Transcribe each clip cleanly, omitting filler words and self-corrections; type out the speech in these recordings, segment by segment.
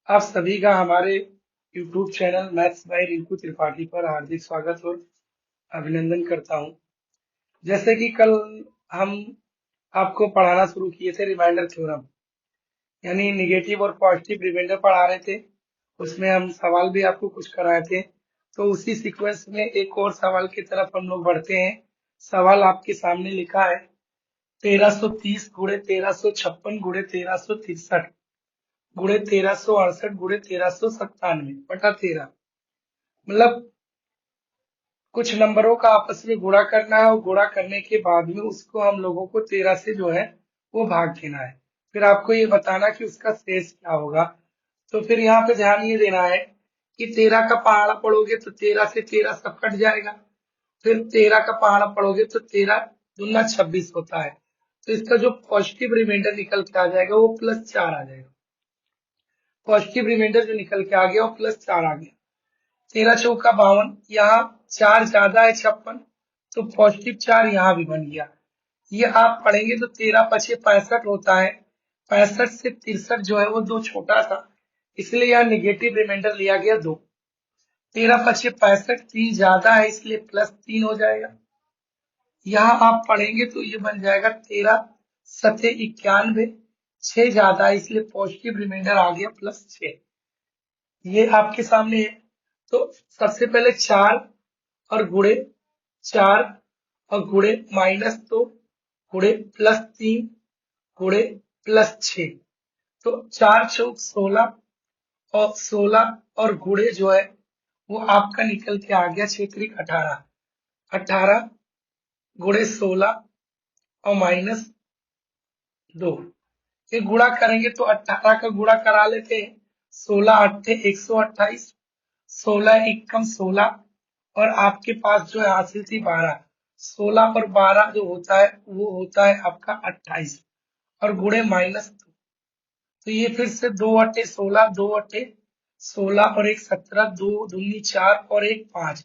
आप सभी का हमारे YouTube channel maths by Rinku Tripathi पर हार्दिक स्वागत और अभिनंदन करता हूं। जैसे कि कल हम आपको पढ़ाना शुरू किए थे रिमाइंडर थ्योरम, यानी निगेटिव और पॉजिटिव रिमाइंडर पढ़ा रहे थे। उसमें हम सवाल भी आपको कुछ कराए थे। तो उसी सीक्वेंस में एक और सवाल की तरफ हम लोग बढ़ते हैं। सवाल आपके सामने लिखा है 1330 गुणे 1356 गुणे 1363 गुणे 1368 गुणे 1397 बटा 13। मतलब कुछ नंबरों का आपस में गुणा करना है और गुणा करने के बाद में उसको हम लोगों को 13 से जो है वो भाग देना है। फिर आपको ये बताना कि उसका शेष क्या होगा। तो फिर यहाँ पे ध्यान ये देना है कि 13 का पहाड़ा पढ़ोगे तो 13 से 13 सब कट जाएगा। फिर 13 का पहाड़ा पढ़ोगे तो 13 दूना 26 होता है। तो इसका जो पॉजिटिव रिमाइंडर निकल के आ जाएगा वो +4 आ जाएगा। पॉजिटिव रिमाइंडर जो निकल के आ गया वो +4 आ गया। 13 चौका 52, यहाँ 4 ज्यादा है 56, तो पॉजिटिव 4 यहाँ भी बन गया। ये आप पढ़ेंगे तो 13 × 5 = 65 होता है। 65 से 63 जो है वो दो छोटा था, इसलिए यहाँ निगेटिव रिमाइंडर लिया गया 2। 13 × 5 = 65, 3 ज्यादा है इसलिए +3 हो जाएगा। यहाँ आप पढ़ेंगे तो ये बन जाएगा 13×7 = 91, 6 ज्यादा है इसलिए पॉजिटिव रिमाइंडर आ गया +6। ये आपके सामने है। तो सबसे पहले 4 और गुणे 4 और गुणे -2 गुणे +3 गुणे +6, तो 4 चौक 16 और 16 और गुणे जो है वो आपका निकल के आ गया 6 त्रिक 18। 18 गुणे 16 और -2, ये गुणा करेंगे तो 18 का गुणा करा लेते हैं। 16 8 128, 16 एकम 16 और आपके पास जो है हासिल थी 12। 16 और 12 जो होता है वो होता है आपका 28 और गुणे -2, तो ये फिर से 2 × 16, 2 × 16 और 1 17, 2 दूनी 4 और 1 5।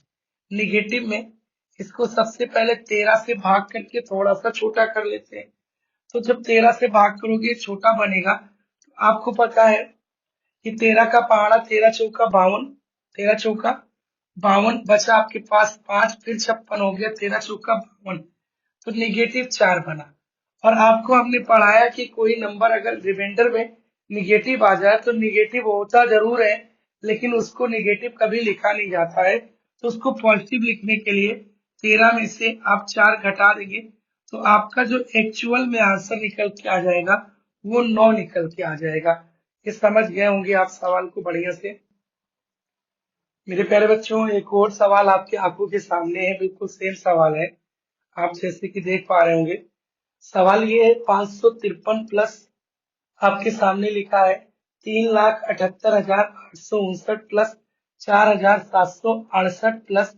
निगेटिव में इसको सबसे पहले 13 से भाग करके थोड़ा सा छोटा कर लेते हैं। तो जब 13 से भाग करोगे छोटा बनेगा। तो आपको पता है कि 13 का पहाड़ा 13 चौका 52, 13 चौका 52 बचा आपके पास 5, फिर 56 हो गया 13 चौका 52, तो -4 बना। और आपको हमने पढ़ाया कि कोई नंबर अगर रिमाइंडर में निगेटिव आ जाए तो निगेटिव होता जरूर है, लेकिन उसको निगेटिव कभी लिखा नहीं जाता है। तो उसको पॉजिटिव लिखने के लिए 13 में से आप 4 घटा देंगे तो आपका जो एक्चुअल में आंसर निकल के आ जाएगा वो 9 निकल के आ जाएगा। ये समझ गए होंगे आप सवाल को बढ़िया से। मेरे प्यारे बच्चों, एक और सवाल आपके आंखों के सामने है, बिल्कुल सेम सवाल है। आप जैसे कि देख पा रहे होंगे। सवाल ये है 553 प्लस आपके सामने लिखा है 3,78,859 प्लस 4,768 प्लस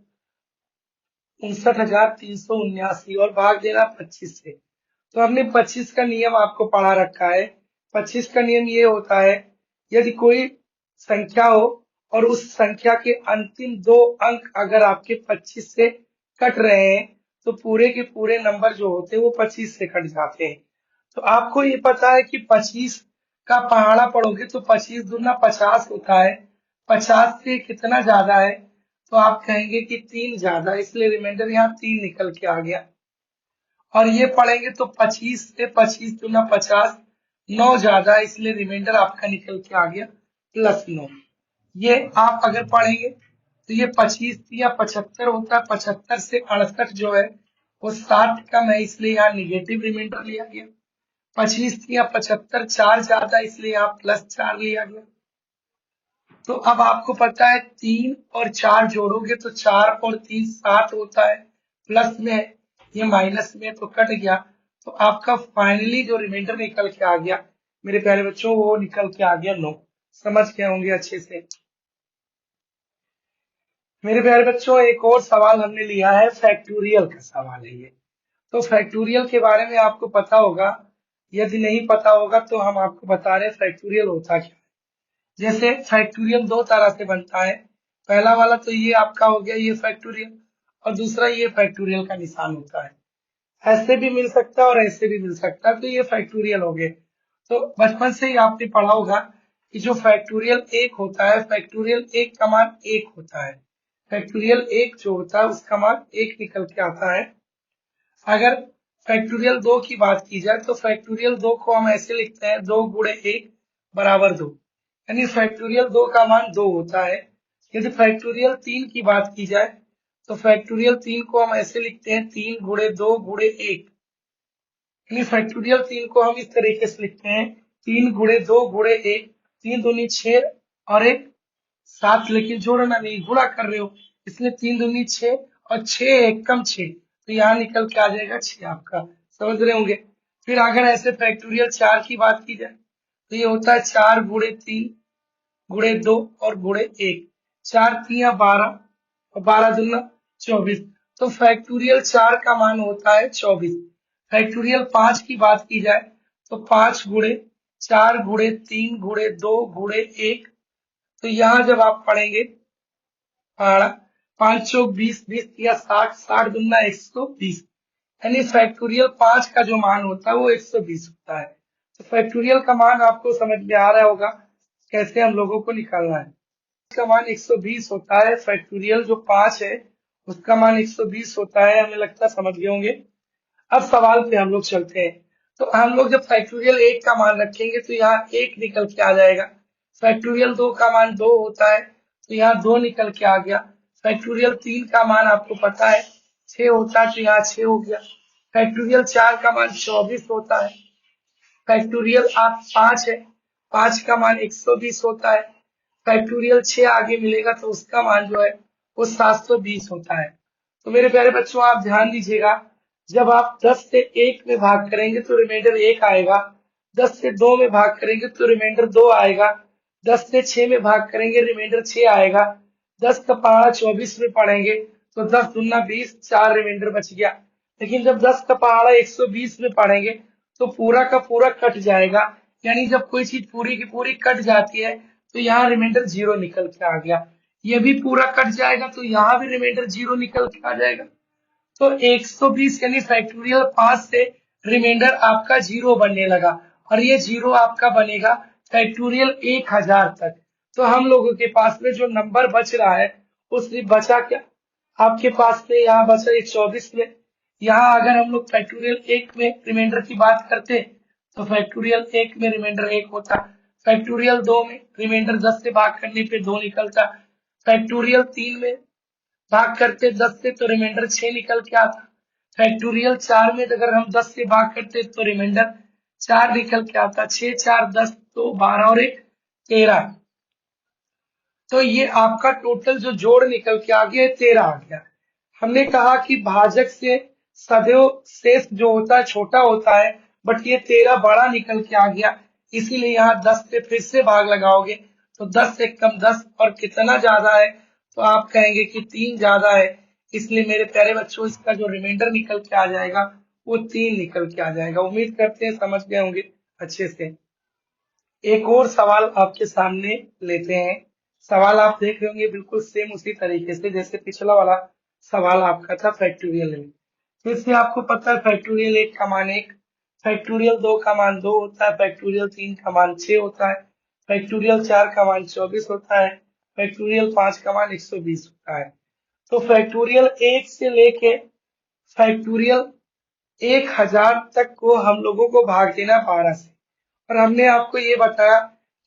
59,379 और भाग देना 25 से। तो हमने 25 का नियम आपको पढ़ा रखा है। 25 का नियम ये होता है, यदि कोई संख्या हो और उस संख्या के अंतिम 2 अंक अगर आपके 25 से कट रहे हैं तो पूरे के पूरे नंबर जो होते हैं वो 25 से कट जाते हैं। तो आपको ये पता है कि 25 का पहाड़ा पढ़ोगे तो 25 दूना 50 होता है। 50 से कितना ज्यादा है तो आप कहेंगे कि 3 ज्यादा है, इसलिए रिमाइंडर यहाँ 3 निकल के आ गया। और ये पढ़ेंगे तो 25 से 25 दूना 50, 9 ज्यादा है इसलिए रिमाइंडर आपका निकल के आ गया +9। ये आप अगर पढ़ेंगे तो ये 25 या 75 होता है। 75 से 68 जो है वो 60 कम है इसलिए यहाँ निगेटिव रिमाइंडर लिया गया। 25 या 75 4 ज्यादा इसलिए यहाँ +4 लिया गया। तो अब आपको पता है 3 और 4 जोड़ोगे तो 4 और 3 7 होता है, प्लस में है, ये माइनस में तो कट गया। तो आपका फाइनली जो रिमाइंडर निकल के आ गया मेरे प्यारे बच्चों वो निकल के आ गया 9। समझ गए होंगे अच्छे से। मेरे प्यारे बच्चों, एक और सवाल हमने लिया है, फैक्टोरियल का सवाल है ये। तो फैक्टोरियल के बारे में आपको पता होगा, यदि नहीं पता होगा तो हम आपको बता रहे हैं फैक्टोरियल होता क्या है। जैसे फैक्टोरियल दो तरह से बनता है। पहला वाला तो ये आपका हो गया ये फैक्टोरियल, और दूसरा ये फैक्टोरियल का निशान होता है। ऐसे भी मिल सकता है और ऐसे भी मिल सकता है, तो ये फैक्टोरियल हो गए। तो बचपन से ही आपने पढ़ा होगा कि जो फैक्टोरियल 1 होता है, फैक्टोरियल 1 का मान 1 होता है। फैक्टोरियल 1 जो होता है उसका मान 1 निकल के आता है। अगर फैक्टोरियल 2 की बात की जाए तो फैक्टोरियल 2 को हम ऐसे लिखते हैं 2 गुणे 1 बराबर 2, यानी फैक्टोरियल 2 का मान 2 होता है। यदि फैक्टोरियल 3 की बात की जाए तो फैक्टोरियल 3 को हम ऐसे लिखते हैं 3 गुणे 2 गुणे 1, यानी फैक्टोरियल 3 को हम इस तरीके से लिखते हैं 3 गुणे 2 गुणे 1, 3 दूनी 6 और 1 7, लेकिन जोड़ना नहीं गुणा कर रहे हो, इसलिए 3 दूनी 6 और 6 1 कम 6, तो यहाँ निकल के आ जाएगा 6 आपका, समझ रहे होंगे। फिर अगर ऐसे फैक्टोरियल 4 की बात की जाए तो ये होता है 4 गुणे 3 गुणे 2 और गुणे 1, 4 3 12 और 12 दूना 24, तो फैक्टोरियल 4 का मान होता है 24। फैक्टोरियल 5 की बात की जाए तो 5 गुणे 4 गुणे 3 गुणे 2 गुणे 1, तो यहाँ जब आप पढ़ेंगे 5 चौक 20, 20 या 60, 60 दूना 120, यानी फैक्टोरियल 5 का जो मान होता है वो 120 होता है। तो फैक्टोरियल का मान आपको समझ में आ रहा होगा कैसे हम लोगों को निकालना है। इसका मान 120 होता है, फैक्टोरियल जो 5 है उसका मान 120 होता है, हमें लगता है समझ गए होंगे। अब सवाल पे हम लोग चलते हैं। तो हम लोग जब फैक्टोरियल 1 का मान रखेंगे तो यहाँ 1 निकल के आ जाएगा। फैक्टोरियल 2 का मान 2 होता है तो यहाँ 2 निकल के आ गया। फैक्टोरियल 3 का मान आपको पता है 6 होता है तो यहाँ 6 हो गया। फैक्टोरियल 4 का मान 24 होता है। फैक्टोरियल आप 5 है, 5 का मान 120 होता है। फैक्टोरियल 6 आगे मिलेगा तो उसका मान जो है वो 720 होता है। तो मेरे प्यारे बच्चों आप ध्यान दीजिएगा, जब आप 10 से 1 में भाग करेंगे तो रिमाइंडर 1 आएगा, 10 से 2 में भाग करेंगे तो रिमाइंडर 2 आएगा, 10 से 6 में भाग करेंगे रिमाइंडर 6 आएगा, 10 का पहाड़ा 24 में पढ़ेंगे तो 10 दूना 20, 4 रिमाइंडर बच गया। लेकिन जब 10 का पहाड़ा 120 में पढ़ेंगे तो पूरा का पूरा कट जाएगा, यानी जब कोई चीज पूरी की पूरी कट जाती है तो यहाँ रिमाइंडर 0 निकल के आ गया। ये भी पूरा कट जाएगा तो यहाँ भी रिमाइंडर 0 निकल के आ जाएगा। तो 120 यानी फैक्टोरियल 5 से रिमाइंडर आपका 0 बनने लगा और ये 0 आपका बनेगा फैक्टोरियल 1000 तक। तो हम लोगों के पास में जो नंबर बच रहा है उसमें बचा क्या, आपके पास में यहाँ बचा 124 में। यहाँ अगर हम लोग फैक्टोरियल 1 में रिमाइंडर की बात करते तो फैक्टोरियल 1 में रिमाइंडर 1 होता, फैक्टोरियल 2 में रिमाइंडर 10 से भाग करने पे 2 निकलता, फैक्टोरियल 3 में भाग करते 10 से तो रिमाइंडर 6 निकल के आता, फैक्टोरियल 4 में अगर हम 10 से भाग करते तो रिमाइंडर 4 निकल के आता, 6 4 10 तो 12 और 1 13। तो ये आपका टोटल जो जोड़ निकल के आ गया 13 आ गया। हमने कहा कि भाजक से सदैव शेष जो होता है छोटा होता है, बट ये 13 बड़ा निकल के आ गया, इसीलिए यहाँ 10 से फिर से भाग लगाओगे तो 10 से कम 10 और कितना ज्यादा है तो आप कहेंगे कि 3 ज्यादा है, इसलिए मेरे प्यारे बच्चों इसका जो रिमाइंडर निकल के आ जाएगा वो 3 निकल के आ जाएगा। उम्मीद करते हैं समझ गए होंगे अच्छे से। एक और सवाल आपके सामने लेते हैं। सवाल आप देख रहे होंगे बिल्कुल सेम उसी तरीके से जैसे पिछला वाला सवाल आपका था फैक्टोरियल में। फिर से आपको पता है फैक्टोरियल 1 का मान 1, फैक्टोरियल 2 का मान 2 होता है, फैक्टोरियल 3 का मान 6 होता है, फैक्टोरियल 4 का मान 24 होता है, फैक्टोरियल 5 का मान 120 होता है। तो फैक्टोरियल 1 से लेके फैक्टोरियल 1000 तक को हम लोगों को भाग देना 12 से, और हमने आपको ये बताया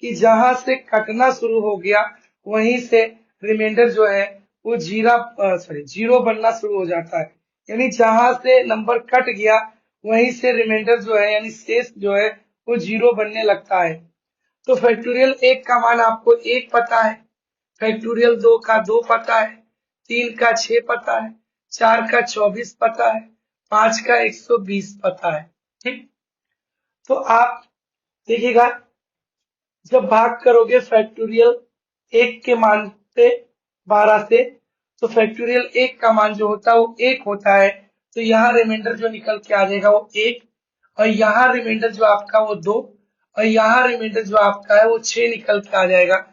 कि जहां से कटना शुरू हो गया वहीं से रिमाइंडर जो है वो जीरो बनना शुरू हो जाता है, यानी जहां से नंबर कट गया वहीं से रिमाइंडर जो है यानी शेष जो है वो 0 बनने लगता है। तो फैक्टोरियल 1 का मान आपको 1 पता है, फैक्टोरियल 2 का 2 पता है, 3 का 6 पता है, 4 का 24 पता है, 5 का 120 पता है। ठीक, तो आप देखिएगा जब भाग करोगे फैक्टोरियल 1 के मान पे 12 से तो फैक्टोरियल 1 का मान जो होता है वो 1 होता है, तो यहाँ रिमाइंडर जो निकल के आ जाएगा वो 1, और यहाँ रिमाइंडर जो आपका वो 2, और यहाँ रिमाइंडर जो आपका है वो 6 निकल के आ जाएगा।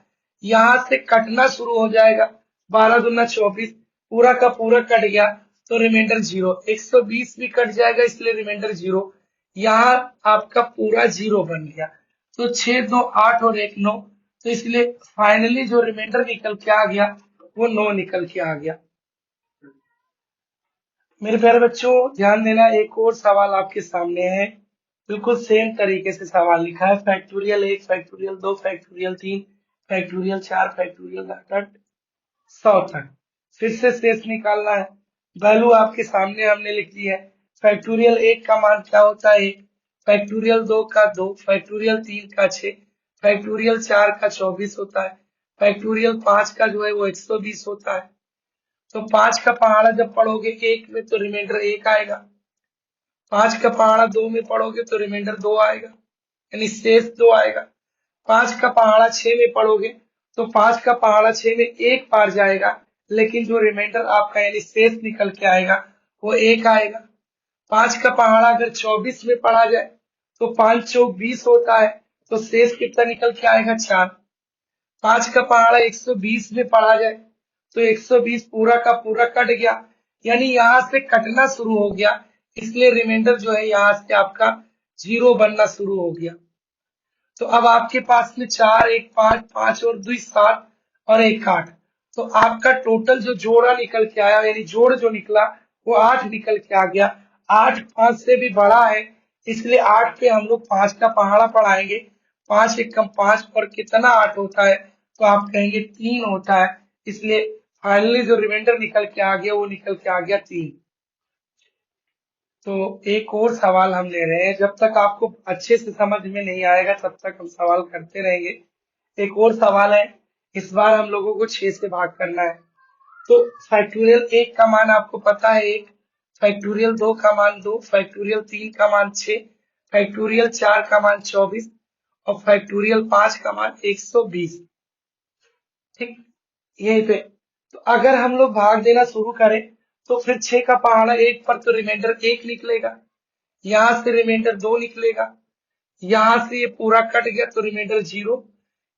यहाँ से कटना शुरू हो जाएगा, 12 दूना 24, पूरा का पूरा कट गया तो रिमाइंडर 0, 120 भी कट जाएगा इसलिए रिमाइंडर 0, यहाँ आपका पूरा 0 बन गया। तो 6 2 8 और 1 9, तो इसलिए फाइनली जो रिमाइंडर निकल के आ गया वो 9 निकल के आ गया। मेरे प्यारे बच्चों ध्यान देना, एक और सवाल आपके सामने है, बिल्कुल सेम तरीके से सवाल लिखा है। Factorial 1, factorial 2, factorial 3, factorial 4, factorial 100 तक फिर से शेष निकालना है। वैल्यू आपके सामने हमने लिख दी है। फैक्टोरियल 1 का मान क्या होता है 1, फैक्टोरियल 2 का 2, फैक्टोरियल 3 का 6, फैक्टोरियल 4 का 24 होता है, फैक्टोरियल 5 का जो है वो 120 होता है। तो 5 का पहाड़ा जब पढ़ोगे 1 में तो रिमाइंडर 1 आएगा, 5 का पहाड़ा 2 में पढ़ोगे तो रिमाइंडर 2 आएगा, यानी शेष 2 आएगा। 5 का पहाड़ा 6 में पढ़ोगे तो 5 का पहाड़ा 6 में 1 पार जाएगा, लेकिन जो रिमाइंडर आपका यानी शेष निकल के आएगा वो 1 आएगा। 5 का पहाड़ा अगर 24 में पढ़ा जाए तो 5 चौक 20 होता है, तो शेष कितना निकल के आएगा 4। 5 का पहाड़ा 120 में पढ़ा जाए तो 120 पूरा का पूरा कट गया, यानी यहां से कटना शुरू हो गया, इसलिए रिमाइंडर जो है यहां से आपका 0 बनना शुरू हो गया। तो अब आपके पास में 4, 1, 5, 5 और 2 7 और 1 8, तो आपका टोटल जो जोड़ा निकल के आया यानी जोड़ जो निकला वो 8 निकल के आ गया। 8 5 से भी बड़ा है, इसलिए 8 पे हम लोग 5 का पहाड़ा पढ़ाएंगे। 5 एकम 5 और कितना 8 होता है, तो आप कहेंगे 3 होता है, इसलिए फाइनली जो रिमाइंडर निकल के आ गया वो निकल के आ गया 3। तो एक और सवाल हम ले रहे हैं, जब तक आपको अच्छे से समझ में नहीं आएगा तब तक हम सवाल करते रहेंगे। एक और सवाल है, इस बार हम लोगों को 6 से भाग करना है। तो फैक्टोरियल 1 का मान आपको पता है 1, फैक्टोरियल 2 का मान 2, फैक्टोरियल 3 का मान 6, फैक्टोरियल 4 का मान 24 और फैक्टोरियल 5 का मान 120। ठीक, यहीं पे तो अगर हम लोग भाग देना शुरू करें तो फिर 6 का पहाड़ा 1 पर तो रिमाइंडर 1 निकलेगा, यहाँ से रिमाइंडर 2 निकलेगा, यहाँ से ये पूरा कट गया तो रिमाइंडर 0।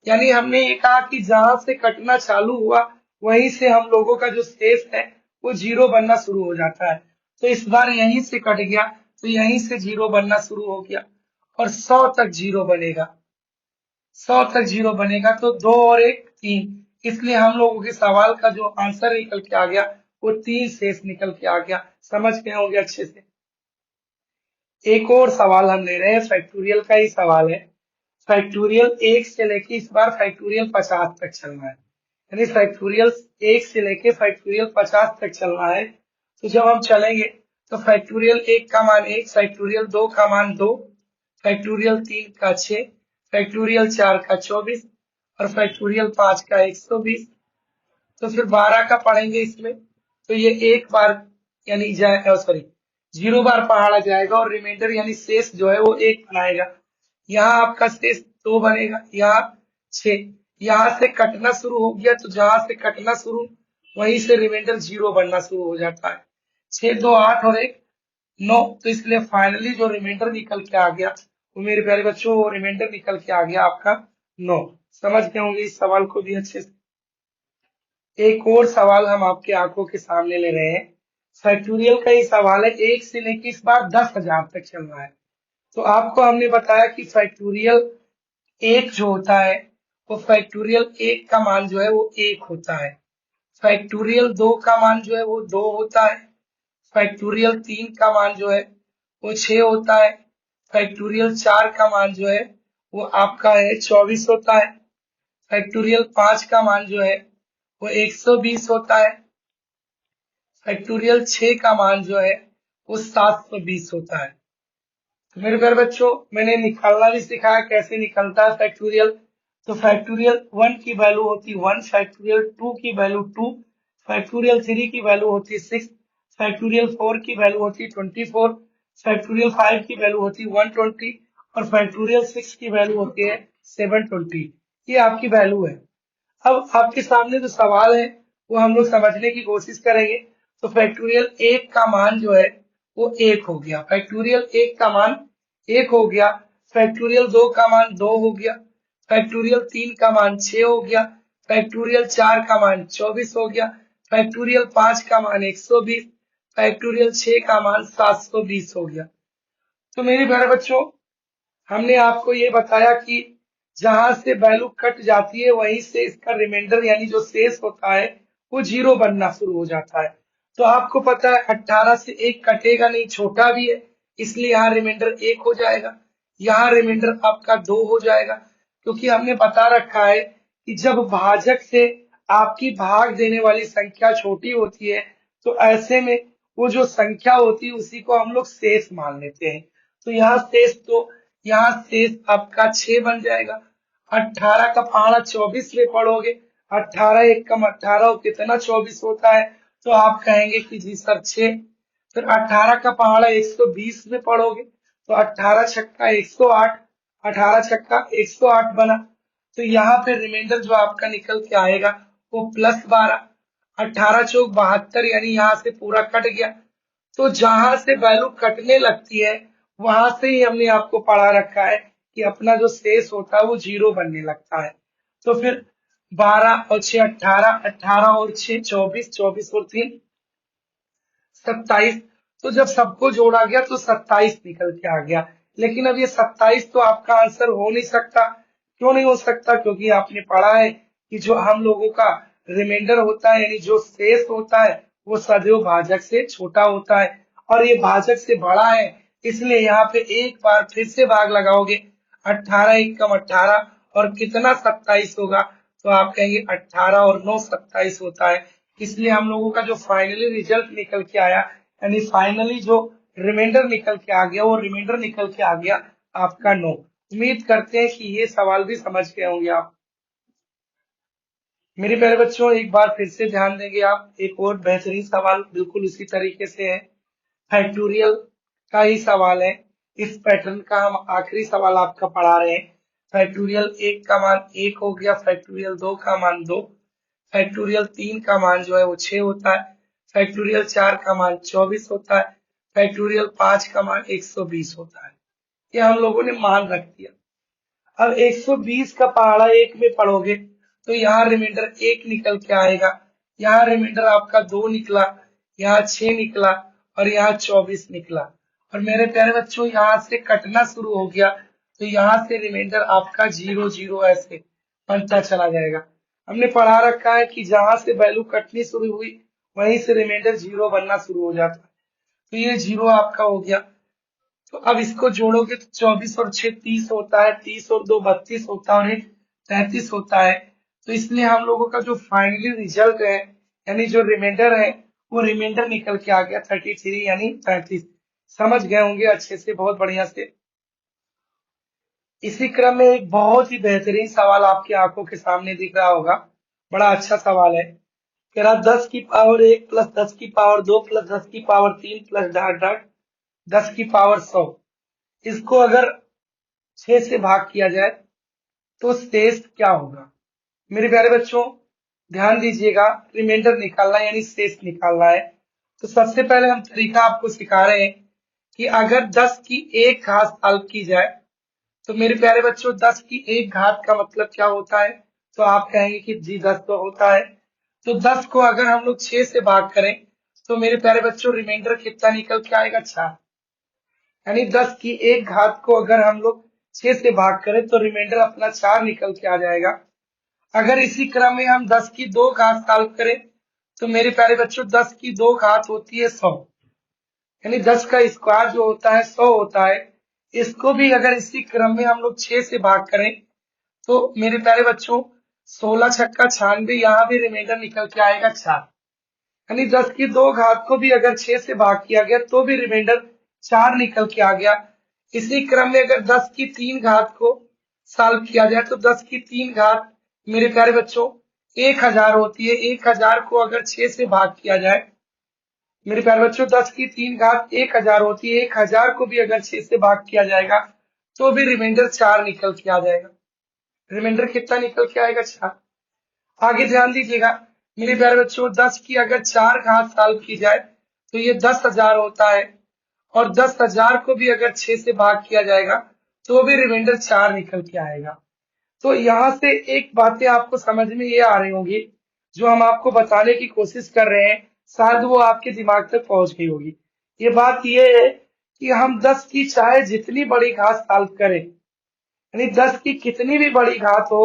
यानी हमने ये कहा कि जहां से कटना चालू हुआ वहीं से हम लोगों का जो शेष है वो 0 बनना शुरू हो जाता है। तो इस बार यहीं से कट गया तो यहीं से 0 बनना शुरू हो गया और 100 तक 0 बनेगा। 100 तक 0 बनेगा तो 2 और 1 3, इसलिए हम लोगों के सवाल का जो आंसर निकल के आ गया वो 3 शेष निकल के आ गया। समझ गए होंगे अच्छे से। एक और सवाल हम ले रहे हैं, फैक्टोरियल का ही सवाल है। फैक्टोरियल 1 से लेके इस बार फैक्टोरियल 50 तक चलना है, यानी फैक्टोरियल 1 से लेके फैक्टोरियल 50 तक चलना है। तो जब हम चलेंगे तो फैक्टोरियल 1 का मान 1, फैक्टोरियल 2 का मान 2, फैक्टोरियल 3 का 6, फैक्टोरियल 4 का 24 और फैक्टोरियल 5 का 120। तो फिर 12 का पढ़ेंगे इसमें, तो ये एक बार यानी जाए सॉरी 0 बार पहाड़ा जाएगा और रिमाइंडर यानी शेष जो है वो 1 बनाएगा। यहाँ आपका शेष 2 बनेगा, यहाँ 6, यहाँ से कटना शुरू हो गया तो जहां से कटना शुरू वहीं से रिमाइंडर 0 बनना शुरू हो जाता है। 6 2 8 और 1 9, तो इसलिए फाइनली जो रिमाइंडर निकल के आ गया वो मेरे प्यारे बच्चों वो रिमाइंडर निकल के आ गया आपका 9। समझ गए होंगे इस सवाल को भी अच्छे से। एक और सवाल हम आपके आंखों के सामने ले रहे हैं, फैक्टोरियल का ही सवाल है, 1 से लेकर इस बार 10,000 तक चल रहा है। तो आपको हमने बताया कि फैक्टोरियल 1 जो होता है वो फैक्टोरियल 1 का मान जो है वो 1 होता है, फैक्टोरियल 2 का मान जो है वो 2 होता है, फैक्टोरियल 3 का मान जो है वो 6 होता है, फैक्टोरियल 4 का मान जो है वो आपका है 24 होता है, फैक्टोरियल 5 का मान जो है वो 120 होता है, फैक्टोरियल 6 का मान जो है वो 720 होता है। तो मेरे प्यारे बच्चों मैंने निकालना भी सिखाया कैसे निकलता है फैक्टोरियल। तो फैक्टोरियल 1 की वैल्यू होती है 1, फैक्टोरियल 2 की वैल्यू 2, फैक्टोरियल 3 की वैल्यू होती है 6, फैक्टोरियल 4 की वैल्यू होती है 24, फैक्टोरियल 5 की वैल्यू होती है 120 और फैक्टोरियल 6 की वैल्यू होती है 720। ये आपकी वैल्यू है। अब आपके सामने जो सवाल है वो हम लोग समझने की कोशिश करेंगे। तो फैक्टोरियल 1 का मान जो है वो 1 हो गया, फैक्टोरियल 1 का मान 1 हो गया, फैक्टोरियल 2 का मान 2 हो गया, फैक्टोरियल 3 का मान 6 हो गया, फैक्टोरियल 4 का मान 24 हो गया, फैक्टोरियल 5 का मान 120, फैक्टोरियल 6 का मान 720 हो गया। तो मेरे प्यारे बच्चों हमने आपको ये बताया कि जहां से वैल्यू कट जाती है वहीं से इसका रिमाइंडर यानी जो शेष होता है वो जीरो बनना शुरू हो जाता है। तो आपको पता है 18 से एक कटेगा नहीं, छोटा भी है, इसलिए यहाँ रिमाइंडर एक हो जाएगा, यहाँ रिमाइंडर आपका दो हो जाएगा, क्योंकि हमने बता रखा है कि जब भाजक से आपकी भाग देने वाली संख्या छोटी होती है तो ऐसे में वो जो संख्या होती है उसी को हम लोग शेष मान लेते हैं। तो यहाँ शेष आपका 6 बन जाएगा। 18 का पहाड़ा 24 में पढ़ोगे, 18 एक कम 18 कितना 24 होता है, तो आप कहेंगे कि जी सर 6। फिर 18 का पहाड़ा 120 में पढ़ोगे तो 18 छक्का 108, 18 छक्का 108 बना। तो यहाँ पे रिमाइंडर जो आपका निकल के आएगा वो +12, 18 चौक 72 यानी यहाँ से पूरा कट गया। तो जहां से वैल्यू कटने लगती है वहां से ही हमने आपको पढ़ा रखा है कि अपना जो शेष होता है वो जीरो बनने लगता है। तो फिर 12 और 6 18, 18 और 6 24, 24 और 3 27। तो जब सबको जोड़ा गया तो 27 निकल के आ गया। लेकिन अब ये 27 तो आपका आंसर हो नहीं सकता। क्यों नहीं हो सकता? क्योंकि आपने पढ़ा है कि जो हम लोगों का रिमाइंडर होता है यानी जो शेष होता है वो सदैव भाजक से छोटा होता है और ये भाजक से बड़ा है। इसलिए यहाँ पे एक बार फिर से भाग लगाओगे, 18 एक कम 18 और कितना 27 होगा, तो आप कहेंगे 18 और 9 27 होता है। इसलिए हम लोगों का जो फाइनली रिजल्ट निकल के आया यानी फाइनली जो रिमाइंडर निकल के आ गया वो रिमाइंडर निकल के आ गया आपका 9। उम्मीद करते हैं कि ये सवाल भी समझ गए होंगे आप। मेरे प्यारे बच्चों, एक बार फिर से ध्यान देंगे आप, एक और बेहतरीन सवाल बिल्कुल उसी तरीके से है, फैक्टोरियल का ही सवाल है। इस पैटर्न का हम आखिरी सवाल आपका पढ़ा रहे हैं। फैक्टोरियल 1 का मान 1 हो गया, फैक्टोरियल 2 का मान 2, फैक्टोरियल 3 का मान जो है वो 6 होता है, फैक्टोरियल 4 का मान 24 होता है, फैक्टोरियल 5 का मान 120 होता है। ये हम लोगों ने मान रख दिया। अब 120 का पहाड़ा एक में पढ़ोगे तो यहाँ रिमाइंडर एक निकल के आएगा, यहाँ रिमाइंडर आपका 2 निकला, यहाँ 6 निकला और यहाँ 24 निकला। और मेरे प्यारे बच्चों यहाँ से कटना शुरू हो गया तो यहाँ से रिमाइंडर आपका 0 0 ऐसे बनता चला जाएगा। हमने पढ़ा रखा है कि जहां से वैल्यू कटनी शुरू हुई वहीं से रिमाइंडर 0 बनना शुरू हो जाता है। तो ये 0 आपका हो गया। तो अब इसको जोड़ोगे तो 24 और 6 30 होता है, 30 और 2 32 होता है और 1 33 होता है। तो इसलिए हम लोगों का जो फाइनली रिजल्ट है यानी जो रिमाइंडर है वो रिमाइंडर निकल के आ गया 33 यानी 33। समझ गए होंगे अच्छे से, बहुत बढ़िया से। इसी क्रम में एक बहुत ही बेहतरीन सवाल आपकी आंखों के सामने दिख रहा होगा, बड़ा अच्छा सवाल है। कह रहा 10 की पावर 1 प्लस 10 की पावर 2 प्लस 10 की पावर 3 प्लस डॉट डॉट 10 की पावर 100, इसको अगर 6 से भाग किया जाए तो शेष क्या होगा? मेरे प्यारे बच्चों ध्यान दीजिएगा, रिमाइंडर निकालना यानी शेष निकालना है। तो सबसे पहले हम तरीका आपको सिखा रहे हैं कि अगर 10 की एक घात सॉल्व की जाए तो मेरे प्यारे बच्चों 10 की एक घात का मतलब क्या होता है? तो आप कहेंगे कि जी 10 तो होता है। तो 10 को अगर हम लोग 6 से भाग करें तो मेरे प्यारे बच्चों रिमाइंडर कितना निकल के आएगा? 4। यानी 10 की एक घात को अगर हम लोग 6 से भाग करें तो रिमाइंडर अपना 4 निकल के आ जाएगा। अगर इसी क्रम में हम 10 की 2 घात सॉल्व करें तो मेरे प्यारे बच्चों 10 की 2 घात होती है 100, यानी 10 का स्क्वायर जो होता है 100 होता है। इसको भी अगर इसी क्रम में हम लोग 6 से भाग करें तो मेरे प्यारे बच्चों 16 छक्का 96, यहाँ भी रिमाइंडर निकल के आएगा 4। यानी 10 की 2 घात को भी अगर 6 से भाग किया गया तो भी रिमाइंडर 4 निकल के आ गया। इसी क्रम में अगर 10 की 3 घात को सॉल्व किया जाए तो 10 की 3 घात मेरे प्यारे बच्चों 1000 होती है। 1000 को अगर 6 से भाग किया जाए, मेरे प्यारे बच्चों 10 की 3 घात 1000 होती है। 1000 को भी अगर 6 से भाग किया जाएगा तो भी रिमाइंडर 4 निकल के आ जाएगा। रिमाइंडर कितना निकल के आएगा? 4। आगे ध्यान दीजिएगा मेरे प्यारे बच्चों, 10 की अगर 4 घात सॉल्व की जाए तो ये 10,000 होता है और 10,000 को भी अगर 6 से भाग किया जाएगा तो भी रिमाइंडर 4 निकल के आएगा। तो यहाँ से एक बातें आपको समझ में ये आ रही होंगी जो हम आपको बताने की कोशिश कर रहे हैं, शायद वो आपके दिमाग तक पहुंच गई होगी। ये बात ये है कि हम 10 की चाहे जितनी बड़ी घात सॉल्व करें, यानी 10 की कितनी भी बड़ी घात हो,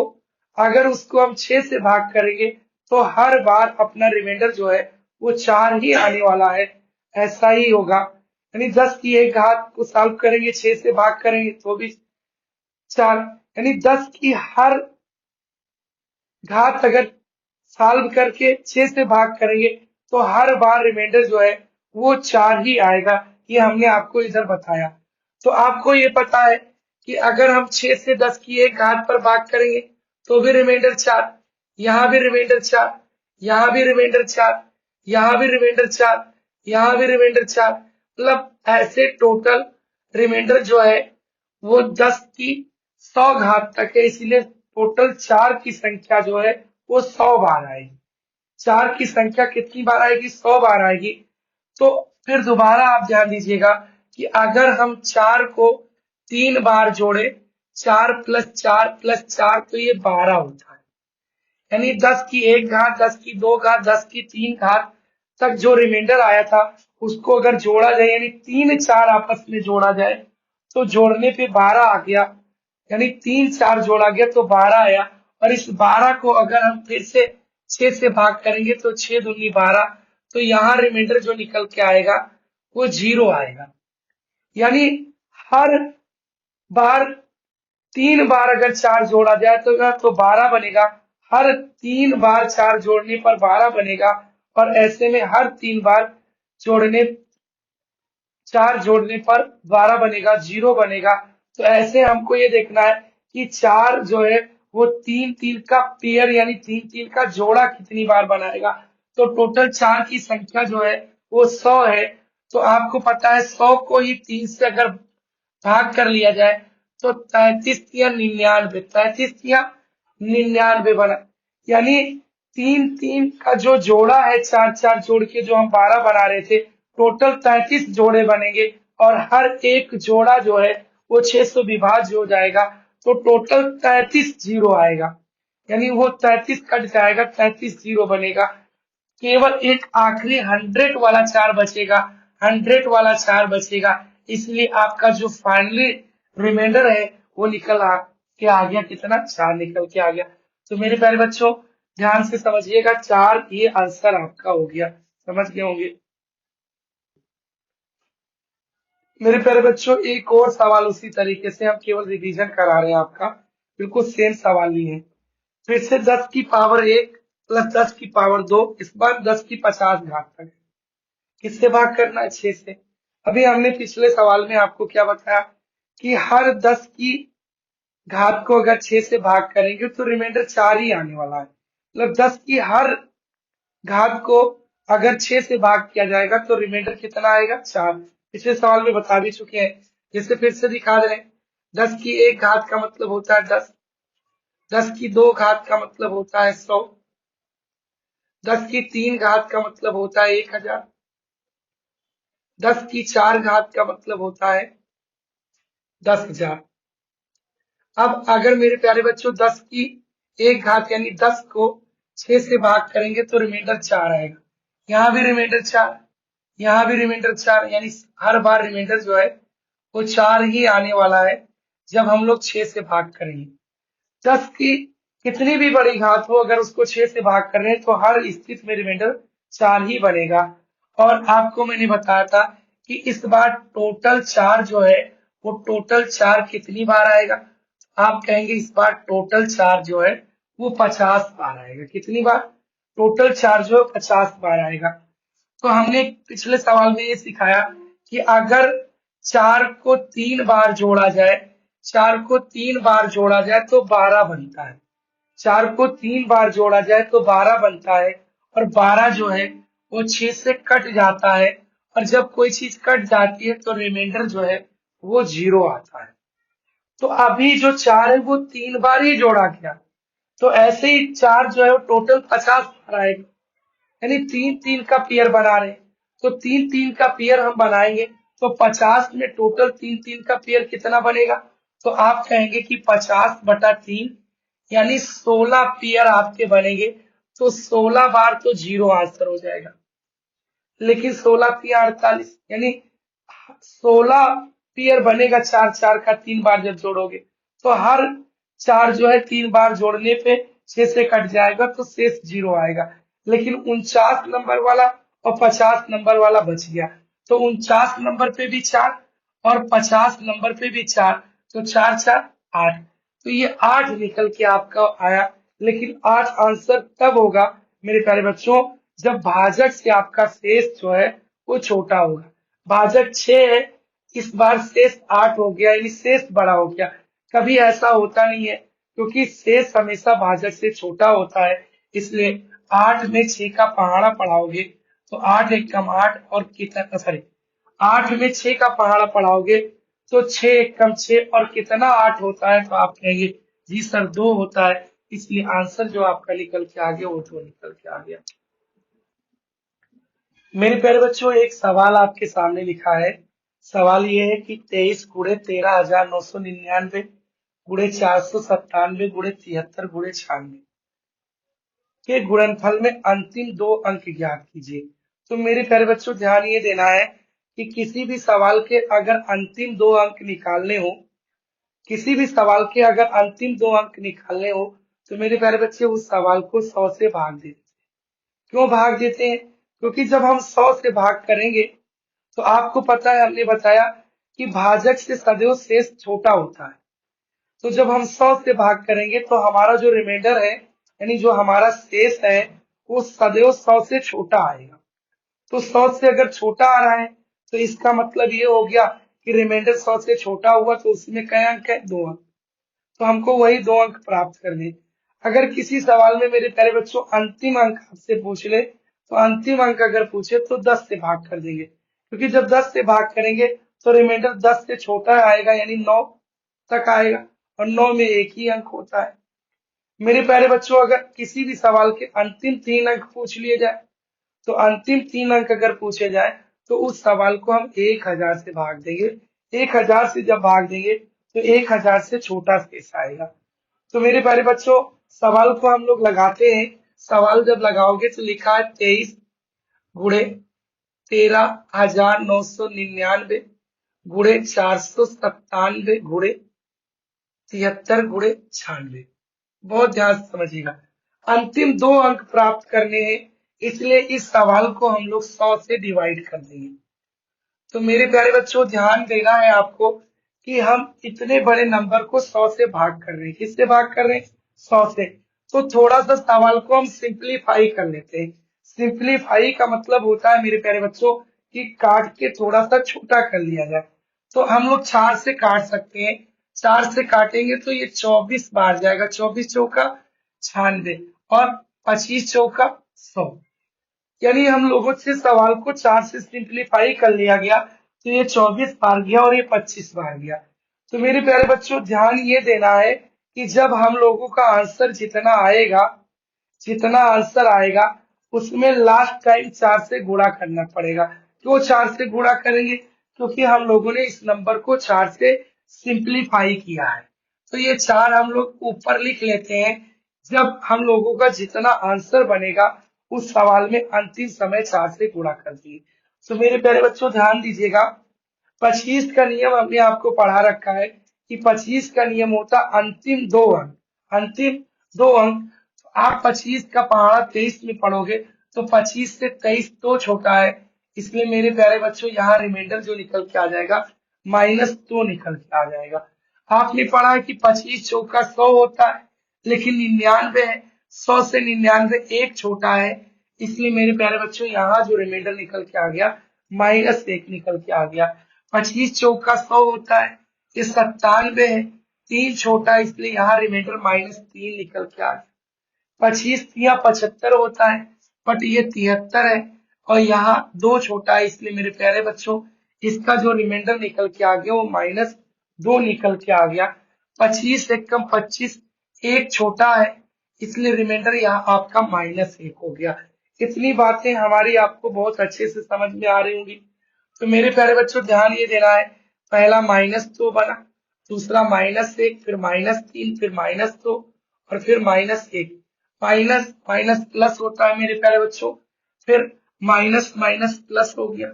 अगर उसको हम 6 से भाग करेंगे तो हर बार अपना रिमाइंडर जो है वो 4 ही आने वाला है। ऐसा ही होगा, यानी 10 की एक घात को सॉल्व करेंगे, 6 से भाग करेंगे तो भी 4, यानी 10 की हर घात अगर सॉल्व करके 6 से भाग करेंगे तो हर बार रिमाइंडर जो है वो 4 ही आएगा। ये हमने आपको इधर बताया। तो आपको ये पता है कि अगर हम 6 से 10 की एक घात पर भाग करेंगे तो भी रिमाइंडर 4, यहाँ भी रिमाइंडर 4, यहाँ भी रिमाइंडर 4, यहाँ भी रिमाइंडर 4, यहाँ भी रिमाइंडर 4, मतलब ऐसे टोटल रिमाइंडर जो है वो 10 की 100 घात तक है। इसीलिए टोटल 4 की संख्या जो है वो 100 बार आएगी। 4 की संख्या कितनी बार आएगी? 100 बार आएगी। तो फिर दोबारा आप ध्यान दीजिएगा कि अगर हम 4 को 3 बार जोड़े, 4 प्लस 4 प्लस 4 तो ये 12 होता है। यानी 10 की एक घात, 10 की दो घात, 10 की 3 घात तक जो रिमाइंडर आया था उसको अगर जोड़ा जाए, यानी 3 4 आपस में जोड़ा जाए तो जोड़ने पे 12 आ गया। यानी 3 4 जोड़ा गया तो 12 आया। और इस 12 को अगर हम फिर से 6 से भाग करेंगे तो 6 दूनी 12, तो यहाँ रिमाइंडर जो निकल के आएगा वो 0 आएगा। यानी हर बार 3 बार अगर 4 जोड़ा जाए तो 12 बनेगा। हर 3 बार 4 जोड़ने पर 12 बनेगा। और ऐसे में हर 3 बार जोड़ने 4 जोड़ने पर 12 बनेगा, 0 बनेगा। तो ऐसे हमको ये देखना है कि 4 जो है वो 3 3 का पेयर यानी 3 3 का जोड़ा कितनी बार बनाएगा। तो टोटल 4 की संख्या जो है वो 100 है। तो आपको पता है 100 को ही 3 से अगर भाग कर लिया जाए तो 33 या 99, 33 या 99 बना। यानी 3 3 का जो जोड़ा है, 4 4 जोड़ के जो हम 12 बना रहे थे, टोटल 33 जोड़े बनेंगे। और हर एक जोड़ा जो है वो 600 विभाज्य हो जाएगा। तो टोटल 33 जीरो आएगा। यानी वो 33 कट जाएगा, 33 जीरो बनेगा। केवल एक आखिरी 100 वाला 4 बचेगा, 100 वाला 4 बचेगा। इसलिए आपका जो फाइनली रिमाइंडर है वो निकल के आ गया, कितना? 4 निकल के आ गया। तो मेरे प्यारे बच्चों ध्यान से समझिएगा, 4 ये आंसर आपका हो गया। समझ गए होंगे मेरे प्यारे बच्चों। एक और सवाल उसी तरीके से, हम केवल रिवीजन करा रहे हैं आपका, बिल्कुल सेम सवाल ही है। फिर से 10 की पावर 1 प्लस 10 की पावर 2, इस बार 10 की 50 घात तक। किससे भाग करना है? 6 से। अभी हमने पिछले सवाल में आपको क्या बताया कि हर 10 की घात को अगर 6 से भाग करेंगे तो रिमाइंडर 4 ही आने वाला है। मतलब 10 की हर घात को अगर 6 से भाग किया जाएगा तो रिमाइंडर कितना आएगा? 4। पिछले सवाल में बता भी चुके हैं, जैसे फिर से दिखा दे रहे हैं। 10 की एक घात का मतलब होता है 10, 10 की दो घात का मतलब होता है 100, 10 की 3 घात का मतलब होता है 1000, 10 की 4 घात का मतलब होता है 10,000। अब अगर मेरे प्यारे बच्चों 10 की एक घात यानी 10 को 6 से भाग करेंगे तो रिमाइंडर 4 आएगा। यहाँ भी रिमाइंडर 4, यहाँ भी रिमाइंडर 4, यानी हर बार रिमाइंडर जो है वो 4 ही आने वाला है जब हम लोग 6 से भाग करेंगे। 10 की कितनी भी बड़ी घात हो, अगर उसको 6 से भाग कर रहे हैं तो हर स्थिति में रिमाइंडर 4 ही बनेगा। और आपको मैंने बताया था कि इस बार टोटल 4 जो है वो टोटल 4 कितनी बार आएगा? आप कहेंगे इस बार टोटल 4 जो है वो 50 बार आएगा। कितनी बार? टोटल 4 जो है 50 बार आएगा। तो हमने पिछले सवाल में ये सिखाया कि अगर 4 को 3 बार जोड़ा जाए, 4 को 3 बार जोड़ा जाए तो 12 बनता है। 4 को 3 बार जोड़ा जाए तो 12 बनता है। और 12 जो है वो 6 से कट जाता है। और जब कोई चीज कट जाती है तो रिमाइंडर जो है वो 0 आता है। तो अभी जो 4 है वो 3 बार ही जोड़ा गया। तो ऐसे ही 4 जो है वो टोटल 50 बार आएगा। यानी 3 3 का पेयर बना रहे हैं। तो 3 3 का पेयर हम बनाएंगे तो 50 में टोटल 3 3 का पेयर कितना बनेगा? तो आप कहेंगे कि 50/3 यानी 16 पेयर आपके बनेंगे। तो 16 बार तो 0 आंसर हो जाएगा। लेकिन 16 तिया 48, यानी 16 पेयर बनेगा 4 4 का 3 बार जब जोड़ोगे तो हर 4 जो है 3 बार जोड़ने पे 6 से कट जाएगा तो शेष 0 आएगा। लेकिन 49 नंबर वाला और 50 नंबर वाला बच गया। तो 49 नंबर पे भी 4 और 50 नंबर पे भी 4, तो 4 4 8। तो ये 8 निकल के आपका आया। लेकिन 8 आंसर तब होगा मेरे प्यारे बच्चों जब भाजक से आपका शेष जो है वो छोटा होगा। भाजक 6 है, इस बार शेष 8 हो गया, यानी शेष बड़ा हो गया। कभी ऐसा होता नहीं है क्योंकि शेष हमेशा भाजक से छोटा होता है। इसलिए 8 में 6 का पहाड़ा पढ़ाओगे तो 8 एक कम 8 और कितना, सॉरी, 8 में 6 का पहाड़ा पढ़ाओगे तो 6 एक कम 6 और कितना 8 होता है, तो आप कहेंगे जी सर 2 होता है। इसलिए आंसर जो आपका निकल के आ गया वो 2 निकल के आ गया। मेरे प्यारे बच्चों एक सवाल आपके सामने लिखा है। सवाल ये है कि 23 गुणे 13,999 गुणे 497 गुणे 73 गुणे 96 के गुणनफल में अंतिम 2 अंक ज्ञात कीजिए। तो मेरे प्यारे बच्चों ध्यान ये देना है कि किसी भी सवाल के अगर अंतिम 2 अंक निकालने हो, किसी भी सवाल के अगर अंतिम 2 अंक निकालने हो, तो मेरे प्यारे बच्चे उस सवाल को 100 से भाग देते हैं। क्यों भाग देते हैं? क्योंकि जब हम 100 से भाग करेंगे तो आपको पता है, हमने बताया कि भाजक से सदैव शेष छोटा होता है। तो जब हम 100 से भाग करेंगे तो हमारा जो रिमाइंडर है, यानी जो हमारा शेष है, वो सदैव 100 से छोटा आएगा। तो 100 से अगर छोटा आ रहा है तो इसका मतलब ये हो गया कि रिमाइंडर 100 से छोटा हुआ, तो उसमें कई अंक है? 2 अंक। तो हमको वही 2 अंक प्राप्त करने। अगर किसी सवाल में मेरे प्यारे बच्चों अंतिम अंक आपसे पूछ ले, तो अंतिम अंक अगर पूछे तो 10 से भाग कर देंगे, क्योंकि जब 10 से भाग करेंगे तो रिमाइंडर 10 से छोटा आएगा, यानी 9 तक आएगा, और 9 में एक ही अंक होता है। मेरे प्यारे बच्चों अगर किसी भी सवाल के अंतिम 3 अंक पूछ लिए जाए, तो अंतिम 3 अंक अगर पूछे जाए तो उस सवाल को हम 1000 से भाग देंगे। 1000 से जब भाग देंगे तो 1000 से छोटा शेष आएगा। तो मेरे प्यारे बच्चों सवाल को हम लोग लगाते हैं। सवाल जब लगाओगे तो लिखा है 23 गुणे 13,999 गुणे 497 गुणे 73 गुणे 96। बहुत ध्यान से समझिएगा, अंतिम 2 अंक प्राप्त करने हैं, इसलिए इस सवाल को हम लोग 100 से डिवाइड कर देंगे। तो मेरे प्यारे बच्चों ध्यान देना है आपको कि हम इतने बड़े नंबर को 100 से भाग कर रहे हैं। किससे भाग कर रहे हैं? 100 से। तो थोड़ा सा सवाल को हम सिंप्लीफाई कर लेते हैं। सिंप्लीफाई का मतलब होता है मेरे प्यारे बच्चों कि काट के थोड़ा सा छोटा कर लिया जाए। तो हम लोग 4 से काट सकते हैं। 4 से काटेंगे तो ये 24 बार जाएगा, 24 चौका 96 और 25 चौका 100। यानी हम लोगों से सवाल को 4 से सिंप्लीफाई कर लिया गया, तो ये 24 बार गया और ये 25 बार गया। तो मेरे प्यारे बच्चों ध्यान ये देना है कि जब हम लोगों का आंसर जितना आएगा, जितना आंसर आएगा उसमें लास्ट टाइम 4 से गुणा करना पड़ेगा। क्यों 4 से गुणा करेंगे? क्योंकि हम लोगों ने इस नंबर को 4 से सिंप्लीफाई किया है। तो ये 4 हम लोग ऊपर लिख लेते हैं। जब हम लोगों का जितना आंसर बनेगा उस सवाल में अंतिम समय 4 से गुणा कर दिए। तो मेरे प्यारे बच्चों ध्यान दीजिएगा, 25 का नियम हमने आपको पढ़ा रखा है कि 25 का नियम होता अंतिम 2 अंक। अंतिम 2 अंक। तो आप 25 का पहाड़ा 23 में पढ़ोगे तो 25 से 23 तो छोटा है, इसलिए मेरे प्यारे बच्चों यहाँ रिमाइंडर जो निकल के आ जाएगा -2 निकल के आ जाएगा। आपने पढ़ा है कि 25 चौका 100 होता है, लेकिन 99 है, 100 से 99 एक छोटा है, इसलिए मेरे प्यारे बच्चों यहाँ जो रिमाइंडर निकल के आ गया -1 निकल के आ गया। 25 चौका 100 होता है, ये 97 है, 3 छोटा है, इसलिए यहाँ रिमाइंडर -3 निकल के आ गया। 25 या 75 होता है, बट ये 73 है और यहाँ 2 छोटा है, इसलिए मेरे प्यारे बच्चों इसका जो रिमाइंडर निकल के आ गया वो -2 निकल के आ गया। 25 एक कम 25, एक छोटा है, इसलिए रिमाइंडर यहाँ आपका -1 हो गया। इतनी बातें हमारी आपको बहुत अच्छे से समझ में आ रही होंगी। तो मेरे प्यारे बच्चों ध्यान ये देना है, पहला -2 बना, दूसरा -1, फिर -3, फिर -2 और फिर -1। माइनस माइनस प्लस होता है मेरे प्यारे बच्चों, फिर माइनस माइनस प्लस हो गया,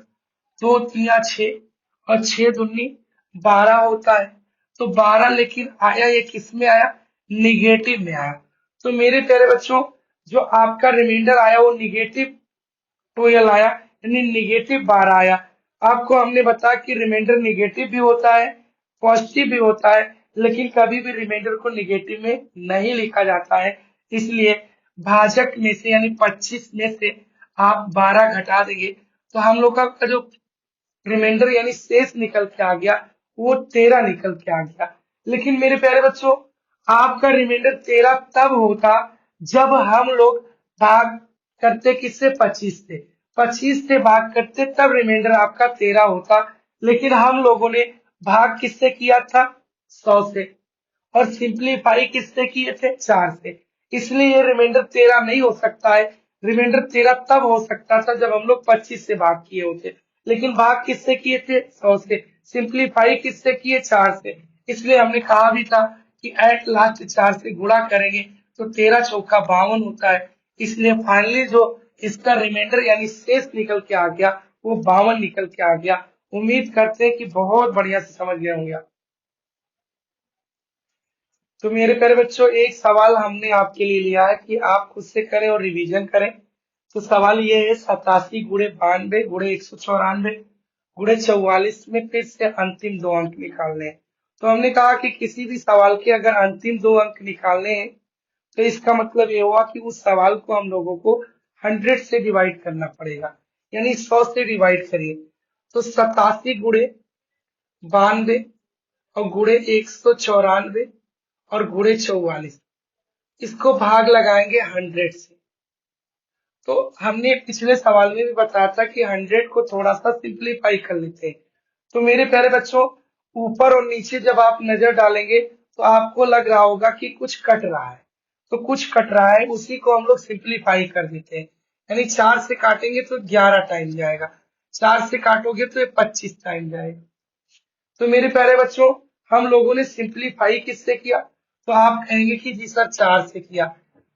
2 3 6 और 6 दूनी 12 होता है। तो 12 लेकिन आया ये किस में आया, निगेटिव में आया। तो मेरे प्यारे बच्चों जो आपका रिमाइंडर आया वो निगेटिव 12 आया, यानी निगेटिव 12 आया। आपको हमने बताया कि रिमाइंडर निगेटिव भी होता है, पॉजिटिव भी होता है, लेकिन कभी भी रिमाइंडर को निगेटिव में नहीं लिखा जाता है। इसलिए भाजक में से यानी 25 में से आप 12 घटा देंगे तो हम लोग का जो रिमाइंडर यानी शेष निकल के आ गया वो 13 निकल के आ गया। लेकिन मेरे प्यारे बच्चों आपका रिमाइंडर 13 तब होता जब हम लोग भाग करते किससे, 25 से, 25 से भाग करते तब रिमाइंडर आपका 13 होता। लेकिन हम लोगों ने भाग किससे किया था, 100 से, और सिंप्लीफाई किससे किए थे, 4 से। इसलिए ये रिमाइंडर 13 नहीं हो सकता है। रिमाइंडर 13 तब हो सकता था जब हम लोग 25 से भाग किए होते, लेकिन भाग किससे किए थे, 100 से। सिंप्लीफाई किससे किए, 4 से। इसलिए हमने कहा भी था कि एट लास्ट 4 से गुणा करेंगे तो 13 चौका 52 होता है। इसलिए फाइनली जो इसका रिमाइंडर यानी शेष निकल के आ गया वो 52 निकल के आ गया। उम्मीद करते हैं कि बहुत बढ़िया से समझ गए होंगे आप। तो मेरे प्यारे बच्चों एक सवाल हमने आपके लिए लिया है कि आप खुद से करें और रिवीजन करें। तो सवाल ये है, 87 गुणे 92 गुणे 194 गुणे 44 में फिर से अंतिम 2 अंक निकालने हैं। तो हमने कहा कि किसी भी सवाल के अगर अंतिम 2 अंक निकालने हैं तो इसका मतलब ये हुआ कि उस सवाल को हम लोगों को 100 से डिवाइड करना पड़ेगा, यानी 100 से डिवाइड करिए। तो 87 गुणे 92 और गुणे 194 और गुणे 44, इसको भाग लगाएंगे 100 से। तो हमने पिछले सवाल में भी बताया था कि 100 को थोड़ा सा सिंप्लीफाई कर लेते हैं। तो मेरे प्यारे बच्चों ऊपर और नीचे जब आप नजर डालेंगे तो आपको लग रहा होगा कि कुछ कट रहा है। तो कुछ कट रहा है उसी को हम लोग सिंप्लीफाई कर देते हैं, यानी 4 से काटेंगे तो 11 टाइम जाएगा, 4 से काटोगे तो ये 25 टाइम जाएगा। तो मेरे प्यारे बच्चों हम लोगों ने सिंप्लीफाई किससे किया, तो आप कहेंगे कि जी सर 4 से किया।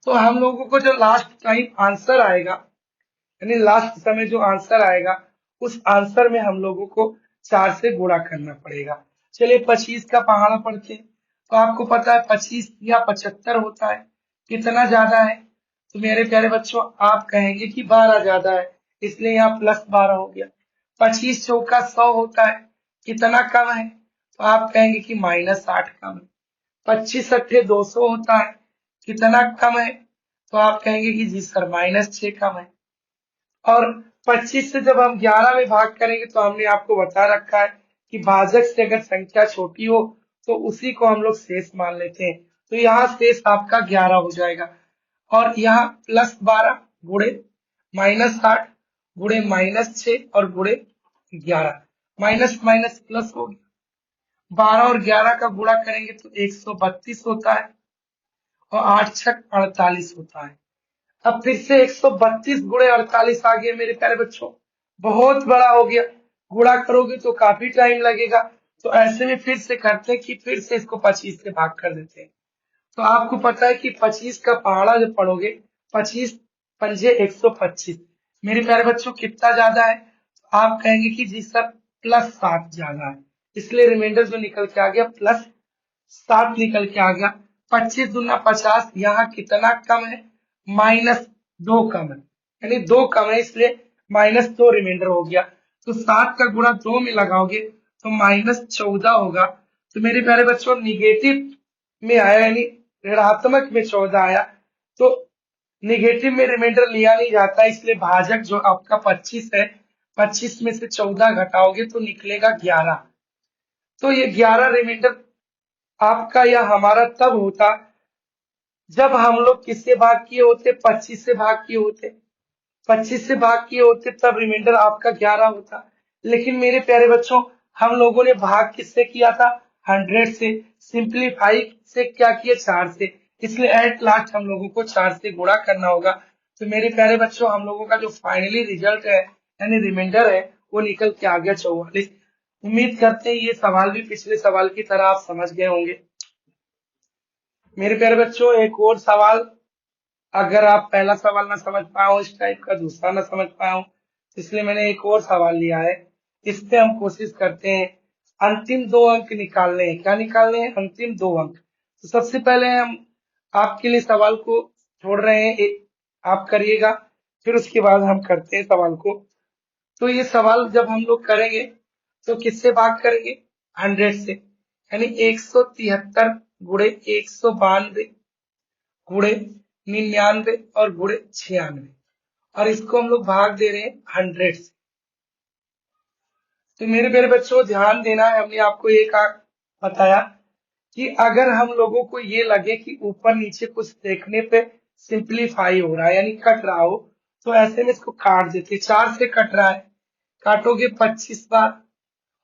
तो हम लोगों को जो लास्ट टाइम आंसर आएगा, यानी लास्ट समय जो आंसर आएगा उस आंसर में हम लोगों को 4 से गुणा करना पड़ेगा। चलिए 25 का पहाड़ा पढ़ते हैं। तो आपको पता है 25 या 75 होता है, कितना ज्यादा है, तो मेरे प्यारे बच्चों आप कहेंगे कि 12 ज्यादा है, इसलिए यहाँ प्लस 12 हो गया। 25 चौका 100 होता है, कितना कम है, तो आप कहेंगे कि -8 कम है। 25 अट्ठे 200 होता है, कितना कम है, तो आप कहेंगे कि जी सर -6 कम है। और 25 से जब हम 11 में भाग करेंगे तो हमने आपको बता रखा है कि भाजक से अगर संख्या छोटी हो तो उसी को हम लोग शेष मान लेते हैं। तो यहाँ शेष आपका 11 हो जाएगा। और यहाँ +12 गुणे -8 गुणे -6 और गुणे 11, माइनस माइनस प्लस हो गया। 12 और 11 का गुणा करेंगे तो 132 होता है और 8 छक 48 होता है। अब फिर से 132 गुणे 48 आ गया मेरे प्यारे बच्चों, बहुत बड़ा हो गया। गुणा करोगे तो काफी टाइम लगेगा। तो ऐसे में फिर से करते हैं कि फिर से इसको 25 से भाग कर देते हैं। तो आपको पता है कि 25 का पहाड़ा जब पढ़ोगे, 25 पंजे 125, मेरे प्यारे बच्चों कितना ज्यादा है, तो आप कहेंगे कि जी सर +7 ज्यादा है। इसलिए रिमाइंडर जो निकल के आ गया +7 निकल के आ गया। 25 दूना 50, यहाँ कितना कम है, -2 कम है, यानी 2 कम है, इसलिए -2 रिमाइंडर हो गया। तो 7 का गुणा 2 में लगाओगे तो -14 होगा। तो मेरे प्यारे बच्चों निगेटिव में आया, यानी ऋणात्मक में 14 आया। तो निगेटिव में रिमाइंडर लिया नहीं जाता, इसलिए भाजक जो आपका 25 है, 25 में से 14 घटाओगे तो निकलेगा 11। तो ये 11 रिमाइंडर आपका या हमारा तब होता जब हम लोग किससे भाग किए होते, 25 से भाग किए होते। 25 से भाग किए होते तब रिमाइंडर आपका 11 होता। लेकिन मेरे प्यारे बच्चों हम लोगों ने भाग किससे किया था, 100 से। सिंप्लीफाई से क्या किया, 4 से। इसलिए एट लास्ट हम लोगों को 4 से गुणा करना होगा। तो मेरे प्यारे बच्चों हम लोगों का जो फाइनली रिजल्ट है यानी रिमाइंडर है वो निकल के आ गया 44। उम्मीद करते हैं ये सवाल भी पिछले सवाल की तरह आप समझ गए होंगे। मेरे प्यारे बच्चों एक और सवाल, अगर आप पहला सवाल ना समझ पाए हो इस टाइप का, दूसरा ना समझ पाए हो, इसलिए मैंने एक और सवाल लिया है। इस पे हम कोशिश करते हैं अंतिम 2 अंक निकालने हैं। क्या निकालने हैं? अंतिम 2 अंक। तो सबसे पहले हम आपके लिए सवाल को छोड़ रहे हैं, आप करिएगा, फिर उसके बाद हम करते हैं सवाल को। तो ये सवाल जब हम लोग करेंगे तो किससे भाग करेंगे? 100 से, यानी 173 गुणे 192 गुणे 99 और गुणे 96, और इसको हम लोग भाग दे रहे हैं 100 से। तो मेरे प्यारे बच्चों ध्यान देना है, हमने आपको एक बताया कि अगर हम लोगों को ये लगे कि ऊपर नीचे कुछ देखने पे सिंप्लीफाई हो रहा है यानी कट रहा हो, तो ऐसे में इसको काट देते। 4 से कट रहा है, काटोगे 25 बार,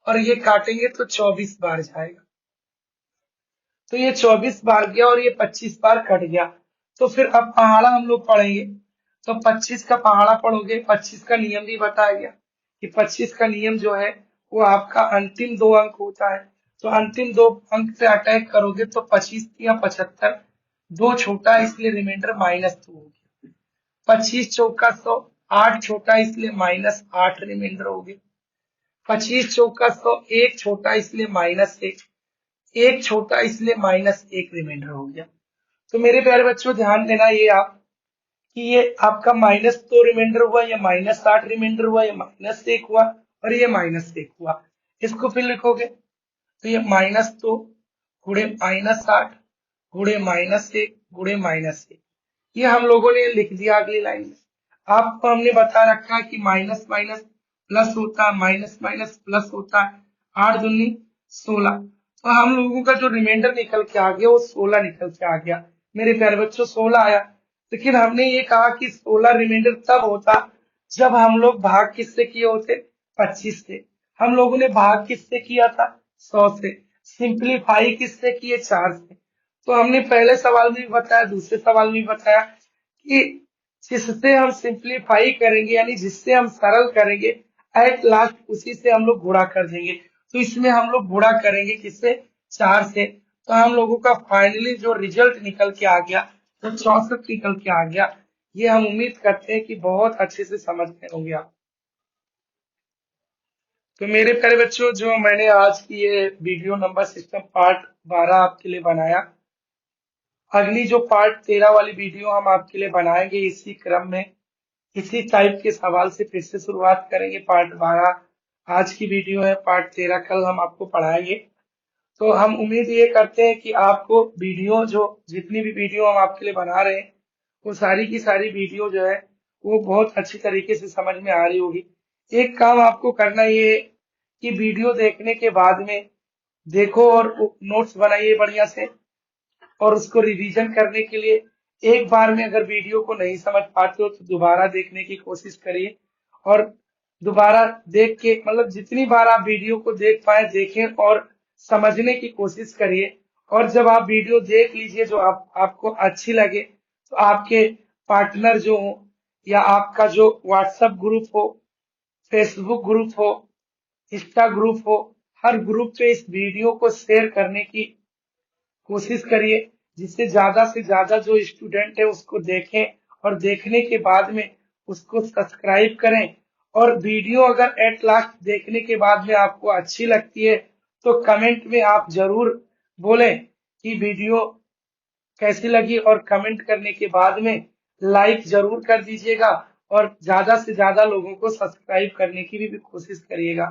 और ये काटेंगे तो 24 बार जाएगा। तो ये 24 बार गया और ये 25 बार कट गया। तो फिर अब पहाड़ा हम लोग पढ़ेंगे, तो 25 का पहाड़ा पढ़ोगे। 25 का नियम भी बताया गया कि 25 का नियम जो है वो आपका अंतिम 2 अंक होता है। तो अंतिम 2 अंक से अटैक करोगे तो 25 या 75, 2 छोटा इसलिए रिमाइंडर -2 हो गया। 25 चौका 100, 8 छोटा इसलिए -8 रिमाइंडर हो गया। 25 चौका 100, 1 छोटा इसलिए -1, 1 छोटा इसलिए -1 रिमाइंडर हो गया। तो मेरे प्यारे बच्चों ध्यान देना, ये आप कि ये आपका -2 रिमाइंडर हुआ, या -8 रिमाइंडर हुआ, या -1 हुआ, और ये -1 हुआ। इसको फिर लिखोगे तो ये -2 गुणे -8 गुणे -1 गुणे -1, ये हम लोगों ने लिख दिया अगली लाइन में। आपको हमने बता रखा है कि माइनस माइनस प्लस होता है, माइनस माइनस प्लस होता है, 8 दूनी 16। तो हम लोगों का जो रिमाइंडर निकल के आ गया वो 16 निकल के आ गया। मेरे प्यारे बच्चों 16 आया, लेकिन हमने ये कहा कि 16 रिमाइंडर तब होता जब हम लोग भाग किससे किए होते? 25 से। हम लोगों ने भाग किससे किया था? 100 से। सिंप्लीफाई किससे किए? 4 से। तो हमने पहले सवाल में भी बताया, दूसरे सवाल में भी बताया कि जिससे हम सिंप्लीफाई करेंगे यानी जिससे हम सरल करेंगे, एट लास्ट उसी से हम लोग गुणा कर देंगे। तो इसमें हम लोग गुणा करेंगे किससे? 4 से। तो हम लोगों का फाइनली जो रिजल्ट निकल के आ गया तो 64 निकल के आ गया। ये हम उम्मीद करते हैं कि बहुत अच्छे से समझ गए होंगे आप। तो मेरे प्यारे बच्चों, जो मैंने आज की ये वीडियो नंबर सिस्टम पार्ट 12 आपके लिए बनाया, अगली जो पार्ट 13 वाली वीडियो हम आपके लिए बनाएंगे इसी क्रम में, इसी टाइप के सवाल से फिर से शुरुआत करेंगे। पार्ट 12 आज की वीडियो है, पार्ट 13 कल हम आपको पढ़ाएंगे। तो हम उम्मीद ये करते हैं कि आपको वीडियो, जो जितनी भी वीडियो हम आपके लिए बना रहे हैं, वो सारी की सारी वीडियो जो है वो बहुत अच्छी तरीके से समझ में आ रही होगी। एक काम आपको करना ये है कि वीडियो देखने के बाद में देखो और नोट्स बनाइए बढ़िया से, और उसको रिवीजन करने के लिए एक बार में अगर वीडियो को नहीं समझ पाते हो तो दोबारा देखने की कोशिश करिए, और दोबारा देख के मतलब जितनी बार आप वीडियो को देख पाए देखें और समझने की कोशिश करिए। और जब आप वीडियो देख लीजिए जो आपको अच्छी लगे, तो आपके पार्टनर जो हो या आपका जो व्हाट्सएप ग्रुप हो, फेसबुक ग्रुप हो, इंस्टा ग्रुप हो, हर ग्रुप पे इस वीडियो को शेयर करने की कोशिश करिए, जिससे ज्यादा से ज्यादा जो स्टूडेंट है उसको देखें, और देखने के बाद में उसको सब्सक्राइब करें। और वीडियो अगर एट लास्ट देखने के बाद में आपको अच्छी लगती है तो कमेंट में आप जरूर बोलें कि वीडियो कैसी लगी, और कमेंट करने के बाद में लाइक जरूर कर दीजिएगा, और ज्यादा से ज्यादा लोगों को सब्सक्राइब करने की भी कोशिश करिएगा।